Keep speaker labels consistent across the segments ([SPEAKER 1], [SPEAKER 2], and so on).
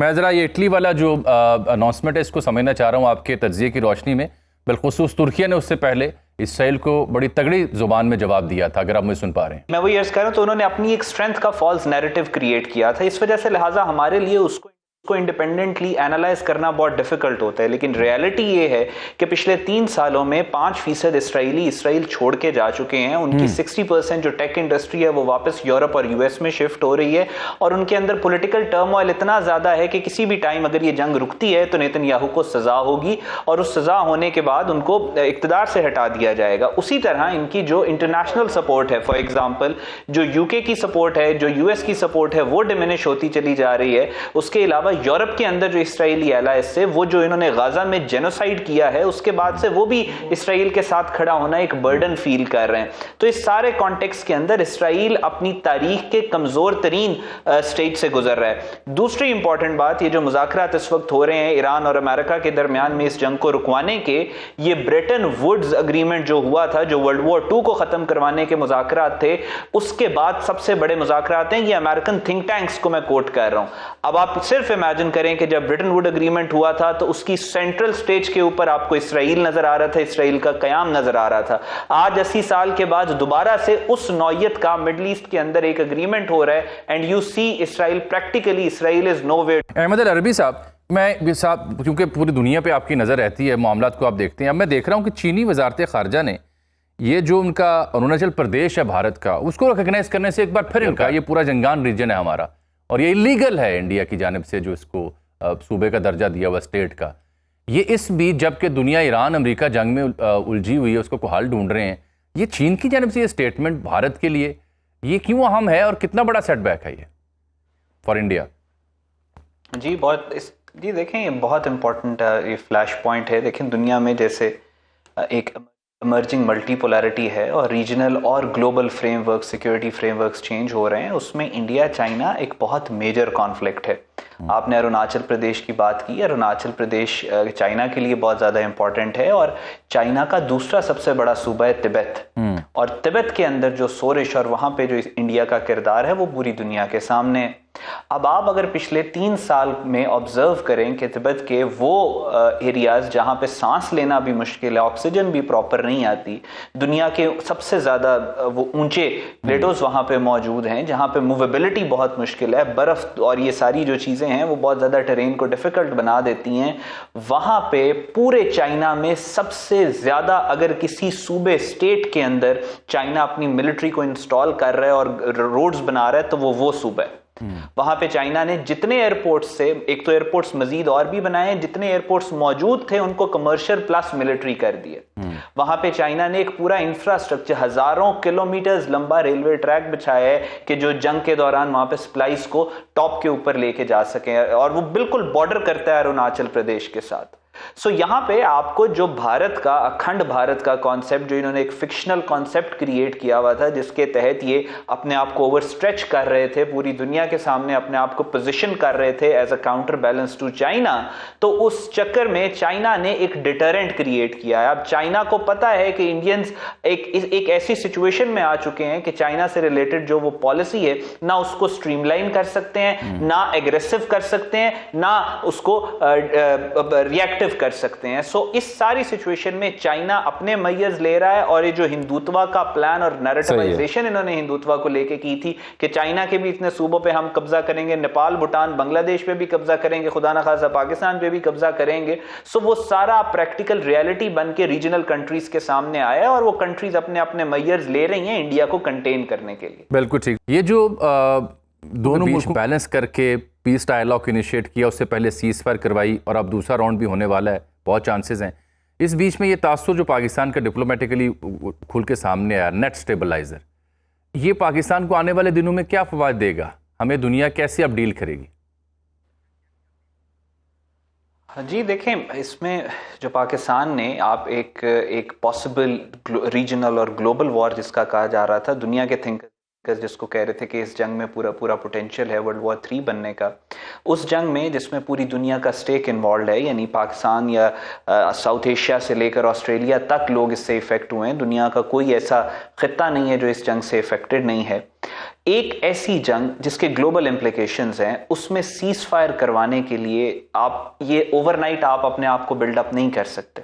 [SPEAKER 1] मैं ज़रा ये इटली वाला जो अनाउंसमेंट है इसको समझना चाह रहा हूँ आपके तज्ज़िये की रोशनी में। बिलखुसूस तुर्किया ने उससे पहले इसराइल को बड़ी तगड़ी जुबान में जवाब दिया था, अगर आप मुझे सुन पा रहे हैं।
[SPEAKER 2] मैं वही अर्ज कर रहा हूँ, तो उन्होंने अपनी एक स्ट्रेंथ का फॉल्स नैरेटिव क्रिएट किया था, इस वजह से लिहाजा हमारे लिए उसको इंडिपेंडेंटली एनालाइज करना बहुत डिफिकल्ट होता है। लेकिन रियलिटी ये है कि पिछले 3 सालों में 5% इसराइल छोड़ के जा चुके हैं। उनकी 60% जो टेक इंडस्ट्री है वो वापस यूरोप और यूएस में शिफ्ट हो रही है, और उनके अंदर पॉलिटिकल टर्मोइल इतना ज्यादा है कि किसी भी टाइम अगर ये जंग रुकती है तो नेतन्याहू को सजा होगी, और उस सजा होने के बाद उनको इक्तदार से हटा दिया जाएगा। उसी तरह इनकी जो इंटरनेशनल सपोर्ट है, फॉर एग्जाम्पल जो यूके की सपोर्ट है, जो यूएस की सपोर्ट है, वो डिमिनिश होती चली जा रही है। उसके अलावा यूरोप के अंदर जो इसराइली एलाइज से वो जो इन्होंने गाजा में जेनोसाइड किया है, उसके बाद से वो भी इसराइल के साथ खड़ा होना एक बर्डन फील कर रहे हैं। तो इस सारे कॉन्टेक्स्ट के अंदर इसराइल अपनी तारीख के कमजोर तरीन स्टेज से गुजर रहा है। दूसरी इंपॉर्टेंट बात, ये जो मुज़ाकरात इस वक्त हो रहे हैं ईरान और अमेरिका के दरमियान में इस जंग को रुकवाने के, ये ब्रेटन वुड्स अग्रीमेंट जो हुआ था, जो वर्ल्ड वॉर 2 को खत्म करवाने के मुज़ाकरात थे, उसके बाद सबसे बड़े मुज़ाकरात हैं। ये अमेरिकन थिंक टैंक्स को मैं कोट कर रहा हूं। अब आप सिर्फ इमेजिन करें कि जब ब्रिटेन वुड एग्रीमेंट हुआ था तो उसकी सेंट्रल स्टेज के ऊपर आपको इसराइल नजर आ रहा था, इसराइल का कयाम नजर आ रहा था। आज 80 साल के बाद दोबारा से उस नौयत का मिडल ईस्ट के अंदर एक एग्रीमेंट हो रहा है, and you see Israel practically, Israel is nowhere.
[SPEAKER 1] Ahmad al Arabi साहब, मैं साहब क्योंकि पूरी दुनिया पे आपकी नज़र रहती है, मामलात को आप देखते हैं। अब मैं देख रहा हूँ कि चीनी वजारत खारजा ने ये जो उनका अरुणाचल प्रदेश है भारत का, उसको रिकग्नाइज करने से एक बार फिर इनका ये पूरा जंगान रीजन है हमारा, और ये इलीगल है इंडिया की जानिब से जो इसको सूबे का दर्जा दिया हुआ स्टेट का। ये इस बीच जबकि दुनिया ईरान अमेरिका जंग में उलझी हुई है, उसको को हल ढूंढ रहे हैं, ये चीन की जानिब से ये स्टेटमेंट भारत के लिए ये क्यों अहम है और कितना बड़ा सेटबैक है ये फॉर इंडिया?
[SPEAKER 2] जी देखें, ये बहुत इंपॉर्टेंट ये फ्लैश पॉइंट है। देखें, दुनिया में जैसे एक इमर्जिंग मल्टीपोलैरिटी है और रीजनल और global framework, security frameworks change हो रहे हैं, उसमें इंडिया चाइना एक बहुत मेजर कॉन्फ्लिक्ट है। आपने अरुणाचल प्रदेश की बात की, अरुणाचल प्रदेश चाइना के लिए बहुत ज़्यादा इंपॉर्टेंट है, और चाइना का दूसरा सबसे बड़ा सूबा है तिब्बत, और तिब्बत के अंदर जो सोरिश और वहाँ पे जो इंडिया का किरदार है वो पूरी दुनिया के सामने। अब आप अगर पिछले 3 साल में ऑब्जर्व करें कि तिब्बत के वो एरियाज जहाँ पे सांस लेना भी मुश्किल है, ऑक्सीजन भी प्रॉपर नहीं आती, दुनिया के सबसे ज़्यादा वो ऊंचे प्लेटोज वहाँ पे मौजूद हैं जहाँ पे मूवेबिलिटी बहुत मुश्किल है, बर्फ़ और ये सारी जो चीज़ें हैं वो बहुत ज़्यादा टेरेन को डिफ़िकल्ट बना देती हैं। वहाँ पे पूरे चाइना में सबसे ज़्यादा अगर किसी सूबे स्टेट के अंदर चाइना अपनी मिलिट्री को इंस्टॉल कर रहा है और रोड्स बना रहा है तो वो सूबा है। वहां पे चाइना ने जितने एयरपोर्ट्स से, एक तो एयरपोर्ट्स मजीद और भी बनाए, जितने एयरपोर्ट्स मौजूद थे उनको कमर्शियल प्लस मिलिट्री कर दिए। वहां पे चाइना ने एक पूरा इंफ्रास्ट्रक्चर, हजारों किलोमीटर्स लंबा रेलवे ट्रैक बिछाया है कि जो जंग के दौरान वहां पे सप्लाईज को टॉप के ऊपर लेके जा सके, और वो बिल्कुल बॉर्डर करता है अरुणाचल प्रदेश के साथ। सो यहां पे आपको जो भारत का, अखंड भारत का कॉन्सेप्ट, जो इन्होंने एक फिक्शनल कॉन्सेप्ट क्रिएट किया हुआ था जिसके तहत ये अपने आप को ओवर स्ट्रेच कर रहे थे, पूरी दुनिया के सामने अपने आप को पोजीशन कर रहे थे as a counter balance to China, तो उस चक्कर में चाइना ने एक डिटरेंट क्रिएट किया है। अब चाइना को पता है कि इंडियंस एक ऐसी सिचुएशन में आ चुके हैं कि चाइना से रिलेटेड जो वो पॉलिसी है ना उसको स्ट्रीमलाइन कर सकते हैं, ना एग्रेसिव कर सकते हैं, ना उसको रिएक्टिव कर सकते हैं। सो इस सारी सिचुएशन में चाइना अपने मैयर्स ले रहा है, और ये जो हिंदुत्व का प्लान और नैरेटिवाइजेशन इन्होंने हिंदुत्व को लेके की थी कि चाइना के भी इतने सूबों पे हम कब्जा करेंगे, नेपाल, भूटान, बांग्लादेश पे भी कब्जा करेंगे, खुदा ना खासा पाकिस्तान पे भी कब्जा करेंगे। सो वो सारा प्रैक्टिकल रियलिटी बन के रीजनल कंट्रीज के सामने आया है, और वो कंट्रीज अपने अपने मैयर्स ले रही हैं इंडिया को कंटेन करने के लिए।
[SPEAKER 1] बिल्कुल ठीक। ये जो दोनों मुल्क बैलेंस करके पीस डायलॉग इनिशिएट किया, उससे पहले सीज फायर करवाई, और अब दूसरा राउंड भी होने वाला है, बहुत चांसेस हैं। इस बीच में ये तासुर जो पाकिस्तान का डिप्लोमेटिकली खुल के सामने आया, नेट स्टेबलाइजर, ये पाकिस्तान को आने वाले दिनों में क्या फवायद देगा? हमें दुनिया कैसे अब डील करेगी?
[SPEAKER 2] जी देखें, इसमें जो पाकिस्तान ने आप एक पॉसिबल रीजनल और ग्लोबल वॉर जिसका कहा जा रहा था, दुनिया के थिंकर्स जिसको कह रहे थे कि इस जंग में पूरा पोटेंशियल है वर्ल्ड वॉर 3 बनने का, उस जंग में जिसमें पूरी दुनिया का स्टेक इन्वॉल्व है, यानी पाकिस्तान या साउथ एशिया से लेकर ऑस्ट्रेलिया तक लोग इससे इफेक्ट हुए हैं। दुनिया का कोई ऐसा खित्ता नहीं है जो इस जंग से इफेक्टेड नहीं है। एक ऐसी जंग जिसके ग्लोबल इम्प्लीकेशंस हैं, उसमें सीज फायर करवाने के लिए आप ये ओवरनाइट आप अपने आप को बिल्डअप नहीं कर सकते।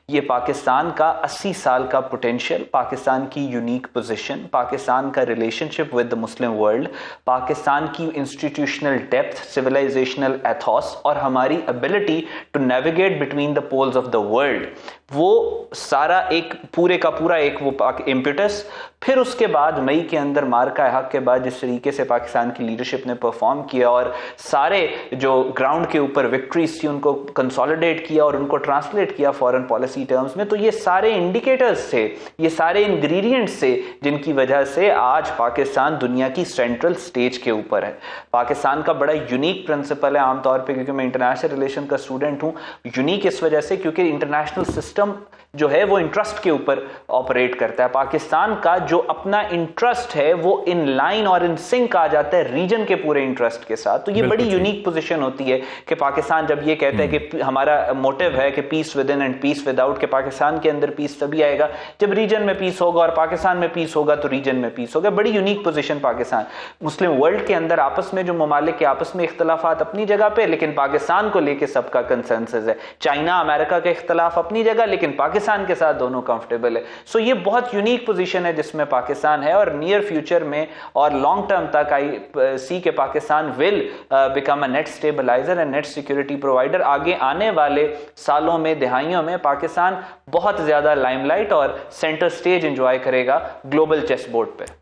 [SPEAKER 2] ये पाकिस्तान का 80 साल का पोटेंशियल, पाकिस्तान की यूनिक पोजीशन, पाकिस्तान का relationship with the Muslim world, Pakistan की इंस्टीट्यूशनल डेप्थ, सिविलाइजेशनल एथॉस और हमारी ability to navigate between the poles of the world, वो सारा एक पूरे का पूरा एक वो इम्पिटस। फिर उसके बाद मई के अंदर मार्का हक के बाद जिस तरीके से पाकिस्तान की लीडरशिप ने परफॉर्म किया और सारे जो ग्राउंड के ऊपर विक्ट्रीज थी उनको कंसोलिडेट किया और उनको ट्रांसलेट किया फॉरेन पॉलिसी टर्म्स में, तो ये सारे इंडिकेटर्स थे, ये सारे इंग्रेडिएंट्स थे जिनकी वजह से आज पाकिस्तान दुनिया की सेंट्रल स्टेज के ऊपर है। पाकिस्तान का बड़ा यूनिक प्रिंसिपल है, आमतौर पर क्योंकि मैं इंटरनेशनल रिलेशन का स्टूडेंट हूं, यूनिक इस वजह से क्योंकि इंटरनेशनल सिस्टम जो है वो इंटरेस्ट के ऊपर ऑपरेट करता है। पाकिस्तान का जो अपना इंटरेस्ट है वो इन लाइन और इन सिंक आ जाता है रीजन के पूरे इंटरेस्ट के साथ। तो ये बड़ी यूनिक पोजीशन होती है कि पाकिस्तान जब ये कहता है कि हमारा मोटिव है कि peace within and peace without, के पाकिस्तान के अंदर पीस तभी आएगा जब रीजन में पीस होगा और पाकिस्तान में पीस होगा तो रीजन में पीस होगा। बड़ी यूनिक पोजीशन पाकिस्तान। मुस्लिम वर्ल्ड के अंदर आपस में जो ममालिक के आपस में इख्तलाफात अपनी जगह पे, लेकिन पाकिस्तान को लेकर सबका कंसेंसस है। चाइना अमेरिका के इख्तलाफ अपनी जगह, लेकिन पाकिस्तान के साथ दोनों कंफर्टेबल है। सो ये बहुत यूनिक पोजीशन है जिसमें पाकिस्तान है और नियर फ्यूचर में और लॉन्ग टर्म तक आई सी के Pakistan will become a net stabiliser and net security provider. आगे आने वाले सालों में, दिहाइयों में पाकिस्तान बहुत ज्यादा लाइमलाइट और सेंटर स्टेज एंजॉय करेगा ग्लोबल चेस बोर्ड पे।